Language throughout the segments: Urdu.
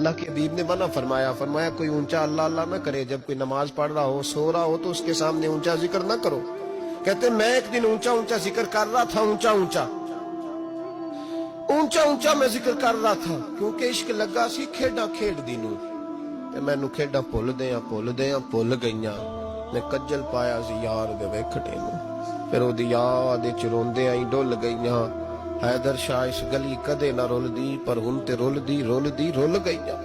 اللہ کے حبیب نے منع فرمایا، فرمایا کوئی اونچا اللہ اللہ نہ کرے، جب کوئی نماز پڑھ رہا ہو سو رہا ہو تو اس کے سامنے اونچا ذکر نہ کرو۔ کہتے میں ایک دن اونچا اونچا ذکر کر رہا تھا، اونچا اونچا میں ذکر کر رہا تھا، کیونکہ عشق لگا سی کھیڈاں کھیڈ دی نوں تے مینوں کھیڈاں بھل گئیاں، میں کجل پایا سی یار دے ویکھٹے نوں، پھر او دی یاد وچ روندے آئی ڈل گئیاں، حیدر شاہ اس گلی کدے نہ رول دی، پر ہن تے رول گئیاں۔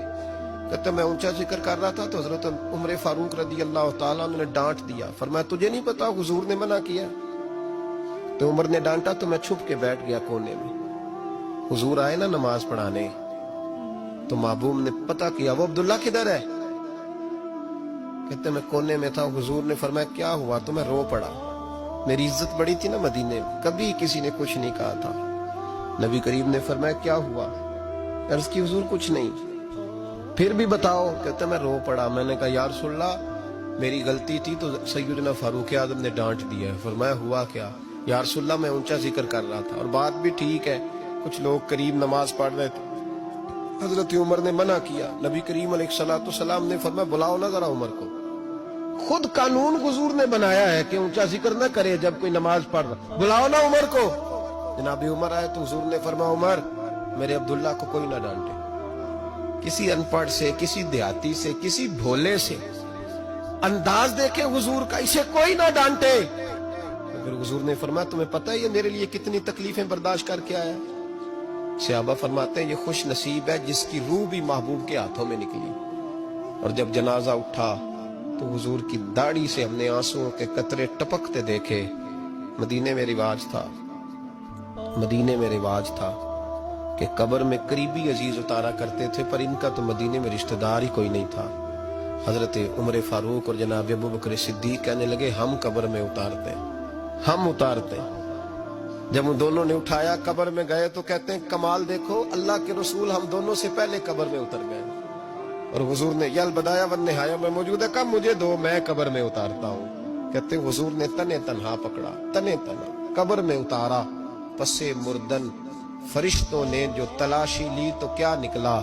کہتے میں اونچا ذکر کر رہا تھا تو حضرت عمر فاروق رضی اللہ تعالیٰ عنہ نے ڈانٹ دیا، فرمایا تجھے نہیں پتا حضور نے منع کیا؟ تو عمر نے ڈانٹا تو میں چھپ کے بیٹھ گیا کونے میں۔ حضور آئے نا نماز پڑھانے تو محبوب نے پتہ کیا وہ عبداللہ کدھر ہے؟ کہتے میں کونے میں تھا، حضور نے فرمایا کیا ہوا؟ تو میں رو پڑا، میری عزت بڑی تھی نا مدینے میں، کبھی کسی نے کچھ نہیں کہا تھا۔ نبی کریم نے فرمایا کیا ہوا؟ عرض کی حضور کچھ نہیں۔ پھر بھی بتاؤ؟ کہتا میں رو پڑا، میں نے کہا یا رسول اللہ میری غلطی تھی تو سیدنا فاروق اعظم نے ڈانٹ دیا ہے۔ فرمایا ہوا کیا؟ یا رسول اللہ میں اونچا ذکر کر رہا تھا، اور بات بھی ٹھیک ہے، کچھ لوگ قریب نماز پڑھ رہے تھے، حضرت عمر نے منع کیا، نبی کریم علیہ السلام نے فرمایا بلاؤ نا ذرا عمر کو۔ خود قانون حضور نے بنایا ہے کہ اونچا ذکر نہ کرے جب کوئی نماز پڑھ رہا، بلاؤ نا عمر کو۔ جناب عمر آئے تو حضور نے فرمایا عمر میرے عبداللہ کو کوئی نہ ڈانٹے، کسی ان پڑھ سے، کسی دیہاتی سے، کسی بھولے سے انداز دیکھے حضور کا، اسے کوئی نہ ڈانٹے۔ پھر حضور نے فرمایا تمہیں پتہ ہے یہ میرے لیے کتنی تکلیفیں برداشت کر کے آیا؟ صحابہ فرماتے ہیں یہ خوش نصیب ہے جس کی روح بھی محبوب کے ہاتھوں میں نکلی۔ اور جب جنازہ اٹھا تو حضور کی داڑھی سے ہم نے آنسوں کے قطرے ٹپکتے دیکھے۔ مدینے میں رواج تھا کہ قبر میں قریبی عزیز اتارا کرتے تھے، پر ان کا تو مدینے میں رشتہ دار ہی کوئی نہیں تھا۔ حضرت عمر فاروق اور جناب ابوبکر صدیق کہنے لگے ہم قبر میں اتارتے ہیں۔ جب ان دونوں نے اٹھایا قبر میں گئے تو کہتے ہیں کمال دیکھو اللہ کے رسول ہم دونوں سے پہلے قبر میں اتر گئے، اور حضور نے یا البدایہ والنہایہ میں موجود ہے کب مجھے دو میں قبر میں اتارتا ہوں۔ کہتے ہیں حضور نے تنے تنہا پکڑا، تنے تنہا قبر میں اتارا، پسے مردن فرشتوں نے جو تلاشی لی تو کیا نکلا؟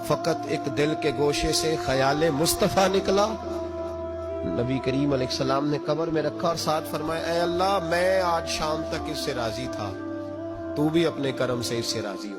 فقط ایک دل کے گوشے سے خیال مصطفیٰ نکلا۔ نبی کریم علیہ السلام نے قبر میں رکھا اور ساتھ فرمایا اے اللہ میں آج شام تک اس سے راضی تھا، تو بھی اپنے کرم سے اس سے راضی ہو۔